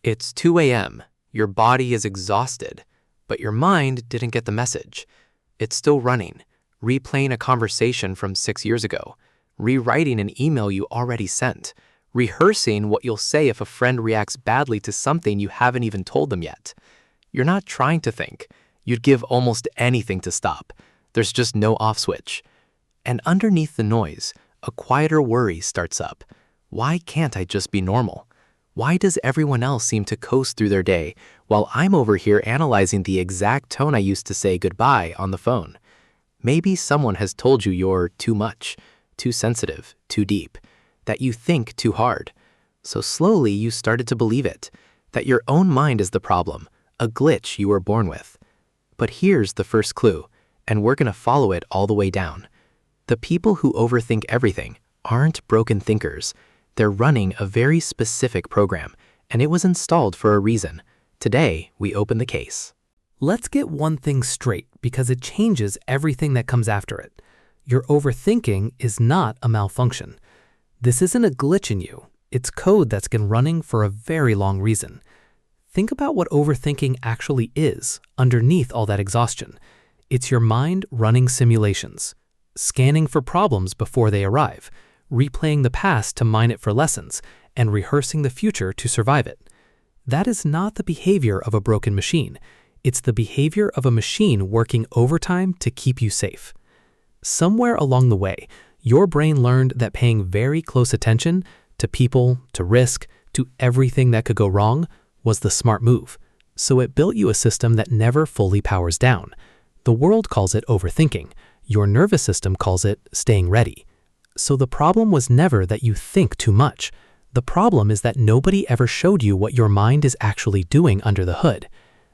It's 2 a.m. Your body is exhausted, but your mind didn't get the message. It's still running, replaying a conversation from 6 years ago, rewriting an email you already sent, rehearsing what you'll say if a friend reacts badly to something you haven't even told them yet. You're not trying to think. You'd give almost anything to stop. There's just no off switch. And underneath the noise, a quieter worry starts up. Why can't I just be normal? Why does everyone else seem to coast through their day while I'm over here analyzing the exact tone I used to say goodbye on the phone? Maybe someone has told you you're too much, too sensitive, too deep, that you think too hard. So slowly you started to believe it, that your own mind is the problem, a glitch you were born with. But here's the first clue, and we're going to follow it all the way down. The people who overthink everything aren't broken thinkers. They're running a very specific program, and it was installed for a reason. Today, we open the case. Let's get one thing straight because it changes everything that comes after it. Your overthinking is not a malfunction. This isn't a glitch in you. It's code that's been running for a very long reason. Think about what overthinking actually is underneath all that exhaustion. It's your mind running simulations, scanning for problems before they arrive, replaying the past to mine it for lessons, and rehearsing the future to survive it. That is not the behavior of a broken machine. It's the behavior of a machine working overtime to keep you safe. Somewhere along the way, your brain learned that paying very close attention to people, to risk, to everything that could go wrong was the smart move. So it built you a system that never fully powers down. The world calls it overthinking. Your nervous system calls it staying ready. So the problem was never that you think too much. The problem is that nobody ever showed you what your mind is actually doing under the hood.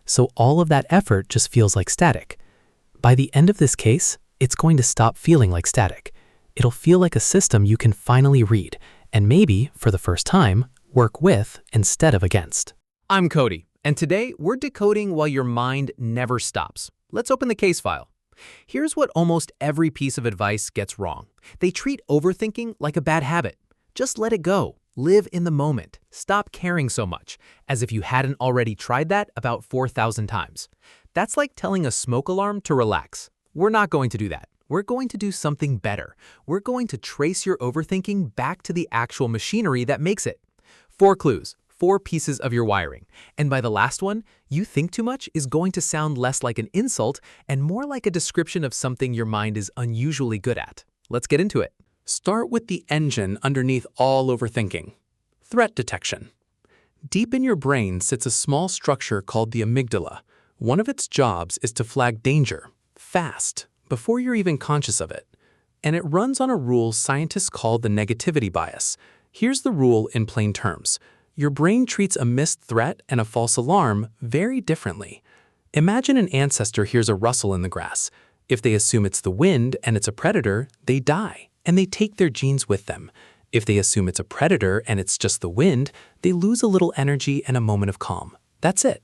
So all of that effort just feels like static. By the end of this case, it's going to stop feeling like static. It'll feel like a system you can finally read, and maybe, for the first time, work with instead of against. I'm Cody, and today we're decoding why your mind never stops. Let's open the case file. Here's what almost every piece of advice gets wrong. They treat overthinking like a bad habit. Just let it go. Live in the moment. Stop caring so much, as if you hadn't already tried that about 4,000 times. That's like telling a smoke alarm to relax. We're not going to do that. We're going to do something better. We're going to trace your overthinking back to the actual machinery that makes it. 4 clues. 4 pieces of your wiring. And by the last one, you think too much is going to sound less like an insult and more like a description of something your mind is unusually good at. Let's get into it. Start with the engine underneath all overthinking. Threat detection. Deep in your brain sits a small structure called the amygdala. One of its jobs is to flag danger, fast, before you're even conscious of it. And it runs on a rule scientists call the negativity bias. Here's the rule in plain terms. Your brain treats a missed threat and a false alarm very differently. Imagine an ancestor hears a rustle in the grass. If they assume it's the wind and it's a predator, they die, and they take their genes with them. If they assume it's a predator and it's just the wind, they lose a little energy and a moment of calm. That's it.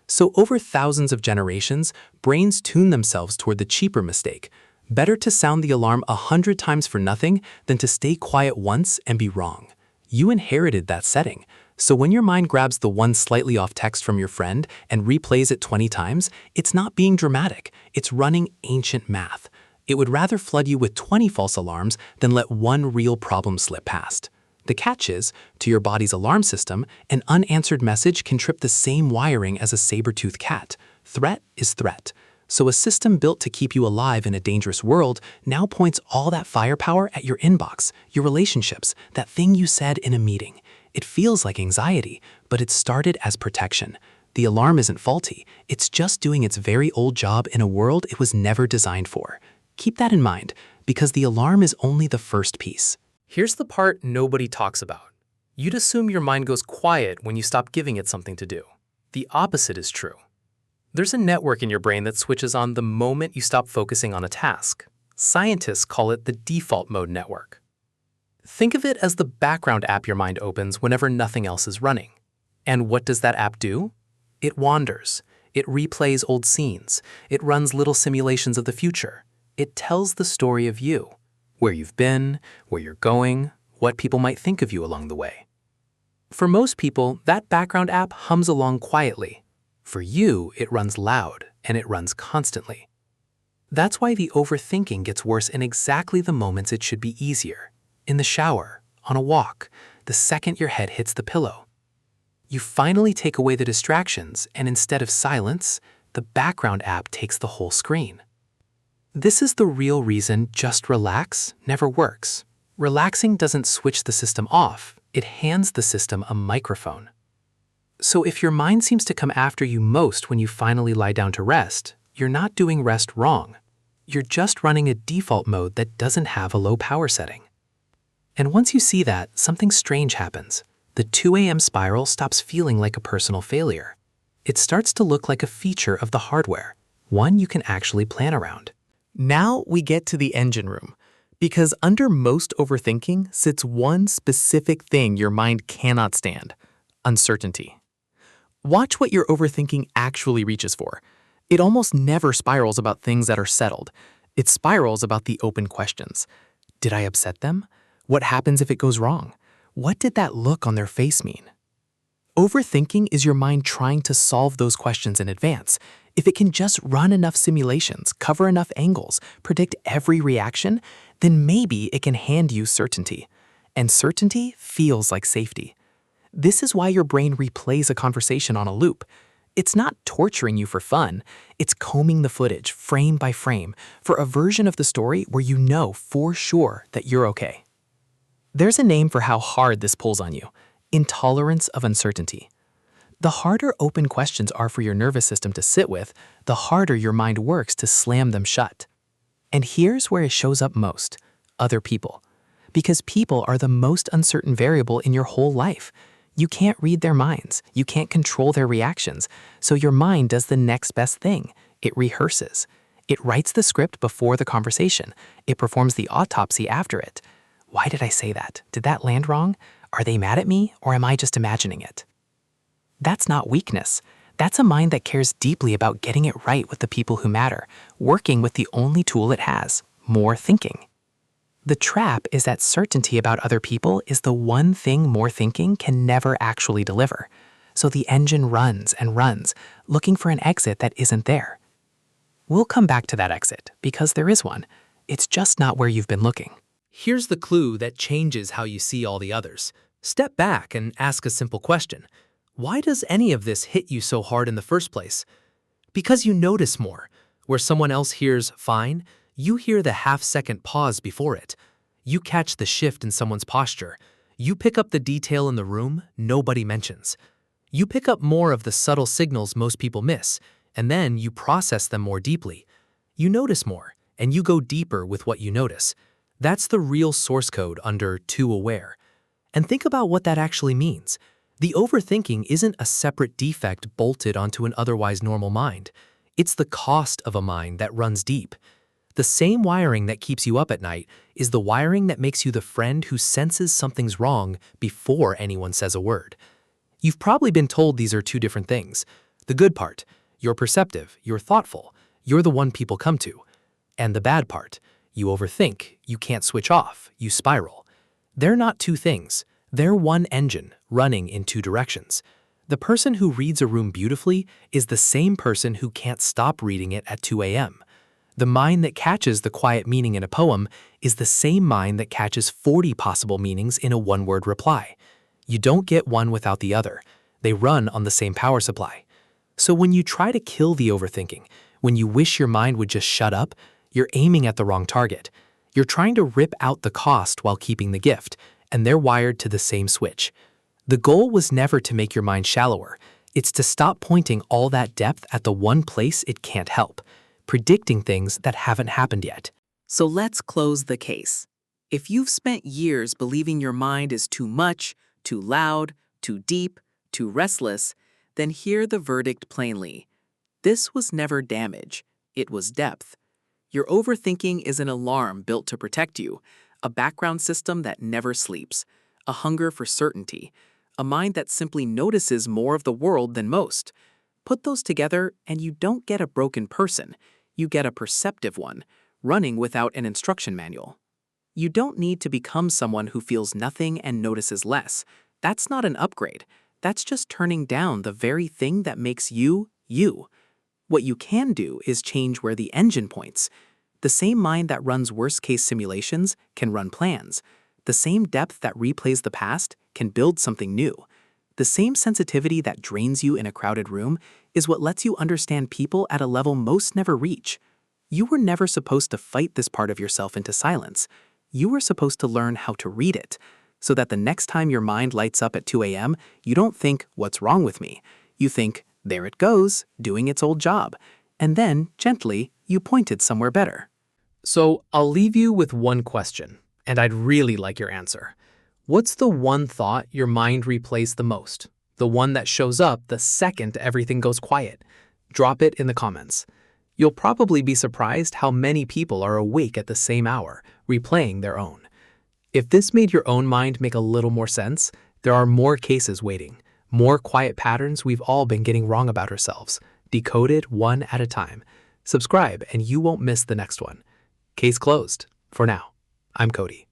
So over thousands of generations, brains tune themselves toward the cheaper mistake. Better to sound the alarm 100 times for nothing than to stay quiet once and be wrong. You inherited that setting. So when your mind grabs the one slightly off text from your friend and replays it 20 times, it's not being dramatic. It's running ancient math. It would rather flood you with 20 false alarms than let one real problem slip past. The catch is, to your body's alarm system, an unanswered message can trip the same wiring as a saber-toothed cat. Threat is threat. So a system built to keep you alive in a dangerous world now points all that firepower at your inbox, your relationships, that thing you said in a meeting. It feels like anxiety, but it started as protection. The alarm isn't faulty. It's just doing its very old job in a world it was never designed for. Keep that in mind, because the alarm is only the first piece. Here's the part nobody talks about. You'd assume your mind goes quiet when you stop giving it something to do. The opposite is true. There's a network in your brain that switches on the moment you stop focusing on a task. Scientists call it the default mode network. Think of it as the background app your mind opens whenever nothing else is running. And what does that app do? It wanders. It replays old scenes. It runs little simulations of the future. It tells the story of you, where you've been, where you're going, what people might think of you along the way. For most people, that background app hums along quietly. For you, it runs loud, and it runs constantly. That's why the overthinking gets worse in exactly the moments it should be easier. In the shower, on a walk, the second your head hits the pillow. You finally take away the distractions, and instead of silence, the background app takes the whole screen. This is the real reason just relax never works. Relaxing doesn't switch the system off, it hands the system a microphone. So if your mind seems to come after you most when you finally lie down to rest, you're not doing rest wrong. You're just running a default mode that doesn't have a low power setting. And once you see that, something strange happens. The 2 a.m. spiral stops feeling like a personal failure. It starts to look like a feature of the hardware, one you can actually plan around. Now we get to the engine room, because under most overthinking sits one specific thing your mind cannot stand: uncertainty. Watch what your overthinking actually reaches for. It almost never spirals about things that are settled. It spirals about the open questions. Did I upset them? What happens if it goes wrong? What did that look on their face mean? Overthinking is your mind trying to solve those questions in advance. If it can just run enough simulations, cover enough angles, predict every reaction, then maybe it can hand you certainty. And certainty feels like safety. This is why your brain replays a conversation on a loop. It's not torturing you for fun. It's combing the footage, frame by frame, for a version of the story where you know for sure that you're okay. There's a name for how hard this pulls on you: intolerance of uncertainty. The harder open questions are for your nervous system to sit with, the harder your mind works to slam them shut. And here's where it shows up most: other people. Because people are the most uncertain variable in your whole life. You can't read their minds, you can't control their reactions, so your mind does the next best thing. It rehearses. It writes the script before the conversation. It performs the autopsy after it. Why did I say that? Did that land wrong? Are they mad at me, or am I just imagining it? That's not weakness. That's a mind that cares deeply about getting it right with the people who matter, working with the only tool it has: more thinking. The trap is that certainty about other people is the one thing more thinking can never actually deliver. So the engine runs and runs, looking for an exit that isn't there. We'll come back to that exit, because there is one. It's just not where you've been looking. Here's the clue that changes how you see all the others. Step back and ask a simple question. Why does any of this hit you so hard in the first place? Because you notice more. Where someone else hears fine, you hear the half-second pause before it. You catch the shift in someone's posture. You pick up the detail in the room nobody mentions. You pick up more of the subtle signals most people miss, and then you process them more deeply. You notice more, and you go deeper with what you notice. That's the real source code under too aware. And think about what that actually means. The overthinking isn't a separate defect bolted onto an otherwise normal mind. It's the cost of a mind that runs deep. The same wiring that keeps you up at night is the wiring that makes you the friend who senses something's wrong before anyone says a word. You've probably been told these are two different things. The good part: you're perceptive, you're thoughtful, you're the one people come to. And the bad part: you overthink, you can't switch off, you spiral. They're not two things. They're one engine running in two directions. The person who reads a room beautifully is the same person who can't stop reading it at 2 a.m. The mind that catches the quiet meaning in a poem is the same mind that catches 40 possible meanings in a one-word reply. You don't get one without the other. They run on the same power supply. So when you try to kill the overthinking, when you wish your mind would just shut up, you're aiming at the wrong target. You're trying to rip out the cost while keeping the gift, and they're wired to the same switch. The goal was never to make your mind shallower. It's to stop pointing all that depth at the one place it can't help, predicting things that haven't happened yet. So let's close the case. If you've spent years believing your mind is too much, too loud, too deep, too restless, then hear the verdict plainly. This was never damage, it was depth. Your overthinking is an alarm built to protect you, a background system that never sleeps, a hunger for certainty, a mind that simply notices more of the world than most. Put those together and you don't get a broken person, you get a perceptive one, running without an instruction manual. You don't need to become someone who feels nothing and notices less. That's not an upgrade. That's just turning down the very thing that makes you, you. What you can do is change where the engine points. The same mind that runs worst-case simulations can run plans. The same depth that replays the past can build something new. The same sensitivity that drains you in a crowded room is what lets you understand people at a level most never reach. You were never supposed to fight this part of yourself into silence. You were supposed to learn how to read it, so that the next time your mind lights up at 2 a.m., you don't think, "What's wrong with me?" You think, "There it goes, doing its old job." And then, gently, you pointed somewhere better. So I'll leave you with one question, and I'd really like your answer. What's the one thought your mind replays the most? The one that shows up the second everything goes quiet? Drop it in the comments. You'll probably be surprised how many people are awake at the same hour, replaying their own. If this made your own mind make a little more sense, there are more cases waiting, more quiet patterns we've all been getting wrong about ourselves, decoded one at a time. Subscribe and you won't miss the next one. Case closed. For now, I'm Cody.